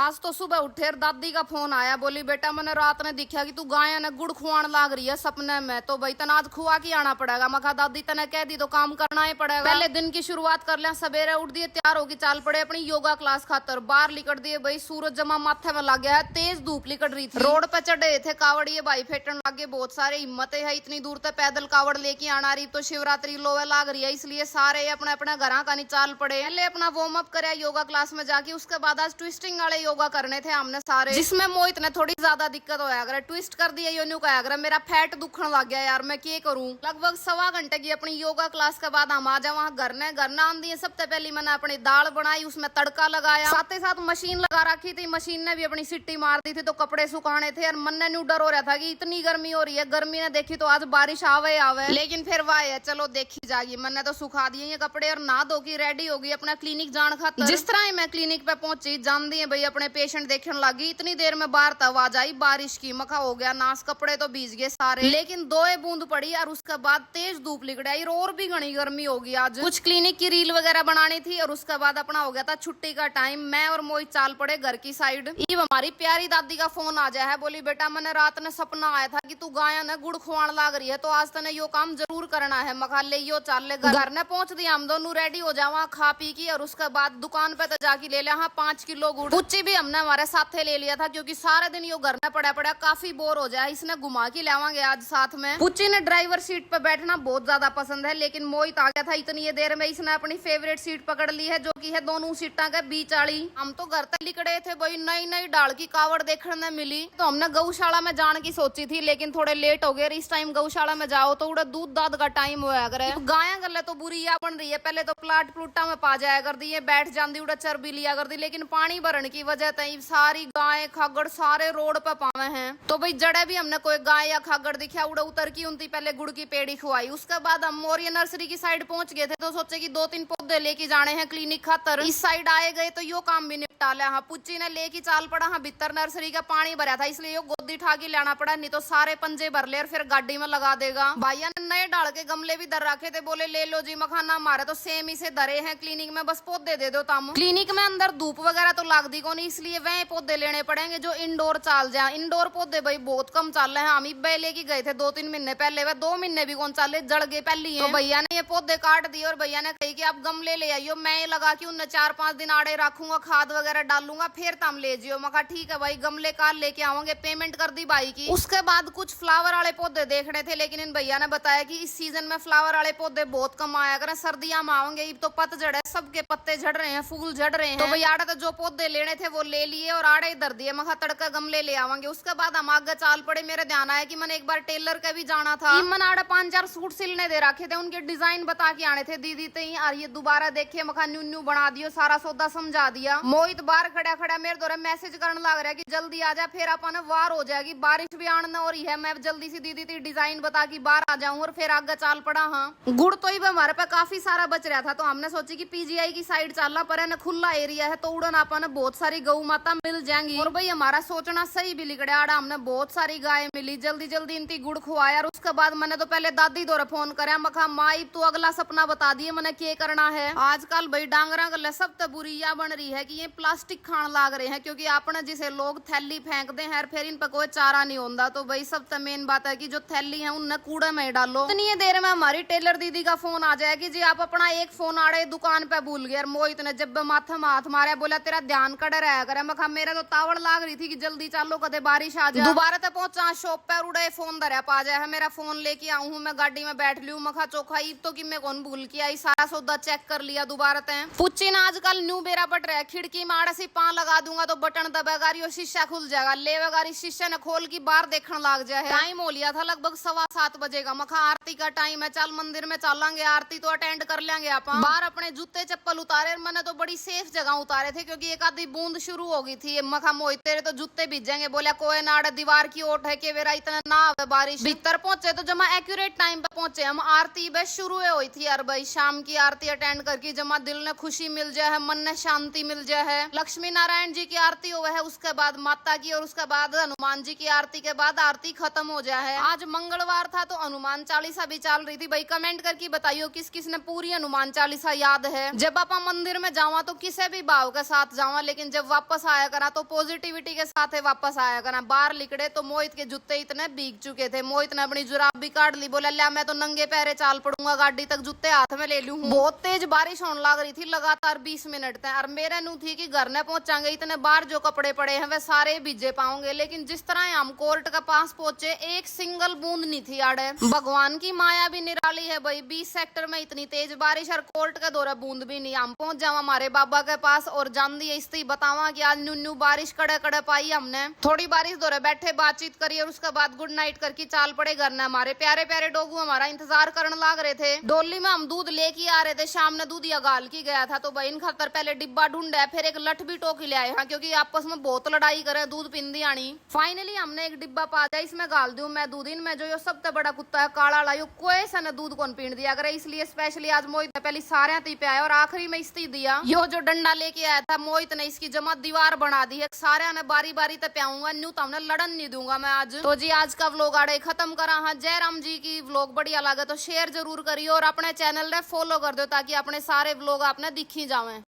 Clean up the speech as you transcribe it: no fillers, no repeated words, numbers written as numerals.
आज तो सुबह उठे और दादी का फोन आया, बोली बेटा मैंने रात ने दिखा कि तू गाय ने गुड़ खुआन लाग रही है सपने में, तो भाई तना आज खुआ के आना पड़ेगा। मैं कहा दादी तने कह दी तो काम करना ही पड़ेगा। पहले दिन की शुरुआत कर लिया, सवेरे उठ दिए, तैयार होगी चाल पड़े अपनी योगा क्लास खातर। बाहर लिकट दिए भाई, सूरज जमा माथे में लग गया है, तेज धूप लिकट रही थी। रोड पे चढ़े थे कावड़िए भाई, फेटन लागे बहुत सारे। हिम्मत है इतनी दूर तक पैदल कावड़ लेके आना रही, तो शिवरात्रि लोवे लाग रही है, इसलिए सारे अपने अपने घर का नहीं चाल पड़े। पहले अपना वार्म अप करे योगा क्लास में जाके, उसके बाद आज ट्विस्टिंग वाले योगा करने थे हमने सारे, जिसमें मोहित ने थोड़ी ज्यादा दिक्कत होया। अगर ट्विस्ट कर दिया योन्यू का, अगर मेरा फैट दुखने लग गया यार, मैं क्या करूं। लगभग 1.25 घंटे की अपनी योगा क्लास के बाद हम आ जाए वहाँ घर ने आन दिए। सबसे पहले मैंने अपनी दाल बनाई, उसमें तड़का लगाया, साथ ही साथ मशीन लगा रखी थी, मशीन ने भी अपनी सिट्टी मार दी थी, तो कपड़े सुखाने थे। और मन ने डर हो रहा था कि इतनी गर्मी हो रही है, गर्मी ने देखी तो आज बारिश आवे आवे, लेकिन फिर वाह है चलो देखी जाएगी। मैंने तो सुखा दिए ये कपड़े और नहा धो की रेडी होगी अपना क्लिनिक जान खातर। जिस तरह ही मैं क्लिनिक पे पहुंची, जान दिए भाई अपने पेशेंट देखने लगी, इतनी देर में बाहर आवाज आई बारिश की। मखा हो गया नाश, कपड़े तो भीज गए सारे, लेकिन 2 बूंद पड़ी और उसके बाद तेज धूप निकल आई और भी घनी गर्मी होगी। आज कुछ क्लिनिक की रील वगैरह बनानी थी और उसके बाद अपना हो गया था छुट्टी का टाइम। मैं और मोहित चाल पड़े घर की साइड। ईब हमारी प्यारी दादी का फोन आ जाए है, बोली बेटा मैंने रात ने सपना आया था कि तू गाय ने गुड़ खुआन लाग रही है, तो आज तने यो काम जरूर करना है। मखा ले यो चाल ले। घर ने पहुंच दिया, हम दोनों रेडी हो जावा खा पी की, और उसके बाद दुकान पे तो जाके ले लिया 5 किलो गुड़। पुच्ची भी हमने हमारे साथ ले लिया था, क्योंकि सारे दिन यो घर में पड़ा काफी बोर हो जाए, इसने घुमा के लावांगे आज साथ में। पुच्ची ने ड्राइवर सीट पे बैठना बहुत ज्यादा पसंद है, लेकिन मोहित आ गया था इतनी देर में, इसने अपनी फेवरेट सीट पकड़ ली है, जो की है दोनों सीटा के बीच वाली। हम तो घर तक लिकड़े थे भाई, नई नई डाल की कावड़ देखने मिली, तो हमने गौशाला में जाने की सोची थी, लेकिन थोड़े लेट हो गए। इस टाइम गौशाला में जाओ तो उड़ा दूध दाद का टाइम होया करे, तो गाया गले तो बुरी या बन रही है। पहले तो प्लाट प्लूटा में पा जाया कर दी है, बैठ जाती उड़ा चर्बी लिया कर दी, लेकिन पानी भरने की वजह तई सारी गाय खागड़ सारे रोड पे पावे हैं। तो भाई जड़े भी हमने कोई गाय या खागड़ दिखा, उड़ा उतर की उनती पहले गुड़ की पेड़ी खुआई। उसके बाद हम मोरिया नर्सरी की साइड पहुंच गए थे, तो सोचे कि 2-3 पौधे लेके जाने हैं क्लिनिक खातर। इस साइड आए गए तो यो काम भी निपटा लिया। हाँ पुच्ची ने लेके चाल पड़ा, हाँ भीतर नर्सरी का पानी भरा था, इसलिए यो गोदी ठा के लाना पड़ा, नहीं तो सारे पंजे भर ले और फिर गाड़ी में लगा देगा। भाइया ने नए डाल के गमले भी धर रखे थे, बोले ले लो जी मखाना हमारे तो सेम ही से धरे हैं क्लिनिक में, बस पौधे दे दो तम। क्लिनिक में अंदर धूप वगैरह तो लागदी को नहीं, इसलिए वह पौधे लेने पड़ेंगे जो इंडोर चाल जाए। इंडोर पौधे भाई बहुत कम चल रहे हैं, हम ही लेके गए थे 2-3 महीने पहले, वह 2 महीने भी कौन चले, जड़ गए पहली। तो भैया ने ये पौधे काट दिए और भैया ने कही कि आप गमले ले आइयो, मैं लगा के उन्हें 4-5 दिन आड़े रखूंगा, खाद वगैरह डालूंगा, फिर तम ले जियो। मैं कहा ठीक है भाई, गमले कार लेके आवांगे। पेमेंट कर दी भाई की। उसके बाद कुछ फ्लावर वाले पौधे देखने थे, लेकिन इन भैया ने बताया कि इस सीजन में फ्लावर वाले पौधे बहुत कम आया करें, सर्दियां में आवेंगे। तो पतझड़ है, सबके पत्ते झड़ रहे हैं, फूल झड़ रहे हैं, तो भैया आड़े तो जो पौधे लेने थे वो ले लिए और आड़े इधर दिए। मैं तड़का गमले ले आवांगे। उसके बाद हम आगे चाल पड़े। मेरे ध्यान आया कि मैंने एक बार टेलर का भी जाना था, मन आड़े 5-4 सूट सिलने दे रखे थे, उनके डिजाइन बता के आने थे दीदी तई। और ये दोबारा देखे मखा न्यू बना दियो, सारा सौदा समझा दिया। मोहित बाहर खड़ा खड़ा मेरे द्वारा मैसेज करने लग रहा है कि जल्दी आ जा, फिर अपन वार हो जाएगी, बारिश भी आने हो रही है। मैं जल्दी सी दीदी ती डिजाइन बता के बाहर आ जाऊं और फिर आगे चाल पड़ा। हाँ गुड़ तो ही हमारे पे काफी सारा बच रहा था, तो हमने सोची कि पीजीआई की साइड चलना पर है, खुला एरिया है, तो उड़न अपन बहुत सारी गौ माता मिल जाएंगी। और भाई हमारा सोचना सही भी लिखड़ा, आड़ा हमने बहुत सारी गाय मिली, जल्दी जल्दी इनकी गुड़ खुआया। और उसके बाद मैंने तो पहले दादी दौरे फोन कराया, मखा माई तू अगला सपना बता दिए मैंने क्या करना है। आजकल भाई डांगरा गले सब तो बुरी या बन रही है कि ये प्लास्टिक खान लाग रहे हैं, क्योंकि आपने जिसे लोग थैली फेंकते हैं फिर इन पर कोई चारा नहीं होता। तो भाई सब तो मेन बात है कि जो थैली है उन्हें कूड़े में डालो। इतनी देर में हमारी टेलर दीदी का फोन आ जाए कि जी आप अपना एक फोन आड़े दुकान पे भूल गए। मोहित ने जब माथे में हाथ मारा, बोला तेरा ध्यान कड़े रहा करे। मैं मेरे तो तावड़ लाग रही थी कि जल्दी चालो कदे बारिश आ जाए। दोबारा तो पहुंचा शॉप पे, उड़े फोन धरा पा जाए, मेरा फोन लेके आऊं हूं, मैं गाड़ी में बैठ लूं। मखा चौखा ईब तो कि मैं कौन भूल के आई, सारा सौदा चेक कर लिया दोबारा तय। पुच्ची ना आजकल न्यू बेरा बट रहा है, खिड़की में आड़े से पां लगा दूंगा तो बटन दबेगा, शीशा खुल जाएगा, लेवेगा शीशे ने खोल की बाहर देखने लग जाए। टाइम हो लिया था लगभग 7:15 बजे का। मखा आरती का टाइम है, चल मंदिर में चलेंगे, आरती तो अटेंड कर लेंगे। आप बाहर अपने जूते चप्पल उतारे, मैंने तो बड़ी सेफ जगह उतारे थे, क्योंकि एक आधी बूंद शुरू हो गई थी। मखा मोहित तेरे तो जूते भीजेंगे, बोला कोई नाड़ दीवार की ओट है कि वेरा इतना ना आवे बारिश। भीतर पहुंचे तो जमा एक्यूरेट टाइम पे पहुंचे हम। आरती बस शुरू हुई थी यार भाई, शाम की आरती अटेंड करके जमा दिल ने खुशी मिल जाए, मन ने शांति मिल जाए। लक्ष्मी नारायण जी की आरती हुआ है, उसके बाद माता की, और उसके बाद हनुमान जी की आरती के बाद आरती खत्म हो जाए है। आज मंगलवार था तो हनुमान चालीसा भी चल रही थी। भाई कमेंट करके बताइयो किस किस ने पूरी हनुमान चालीसा याद है। जब आप मंदिर में जावा तो किसी भी भाव के साथ जावा, लेकिन जब वापस आया करा तो पॉजिटिविटी के साथ वापस आया करा। बाहर लिकड़े तो मोहित के जूते इतने भीग चुके थे, मोहित ने अपनी जुराब भी काट ली। बोला ल्या मैं तो नंगे पैरे चाल पड़ूंगा, गाड़ी तक जूते हाथ में ले लूं। बहुत तेज बारिश होने लग रही थी लगातार 20 मिनट तक, और मेरे नू थी कि घर न पहुंचांगे, इतने बाहर जो कपड़े पड़े हैं वे सारे भीजे पाओगे। लेकिन जिस तरह हम कोर्ट के पास पहुंचे एक सिंगल बूंद नहीं थी आड़े। भगवान की माया भी निराली है भाई, 20 सेक्टर में इतनी तेज बारिश और कोर्ट के दौरे बूंद भी नहीं। हम पहुंच जावा हमारे बाबा के पास और जान दी स्थिति बतावा कि आज न्यू बारिश कड़े कड़े पाई हमने। थोड़ी बारिश दौरे बैठे बातचीत करी और उसके बाद गुड नाइट करके चाल पड़े घर ने। हमारे प्यारे प्यारे डोगू हमारा इंतजार करने लग रहे थे। डोली में हम दूध लेके आ रहे थे, शाम ने दूध या गाल की गया था तो बहन खातर पहले डिब्बा ढूंढा, फिर एक लठ भी टोकी ले आए हाँ, क्योंकि आपस में बहुत लड़ाई करे दूध पिंदी आनी। फाइनली हमने एक डिब्बा पा दिया, इसमें गाल दूं मैं दूध। इनमें जो सबसे बड़ा कुत्ता है काला लायू, कोई सा दूध कौन पीण दिया करे, इसलिए स्पेशली आज मोहित ने पहले सारे ती पे आया और आखिरी में इस्ती दिया। यो जो डंडा लेके आया था मोहित ने इसकी जमा दीवार बना दी है, सारे ने बारी बारी तक प्याऊंगा, न्यू तो हमने लड़न नहीं दूंगा मैं आज। तो जी आज का व्लॉग आड़े खत्म करा। हाँ जय राम जी की व्लॉग बढ़िया लगे तो शेयर जरूर करियो और अपने चैनल ने फॉलो कर दो ताकि अपने सारे व्लॉग आपने दिखी जावे।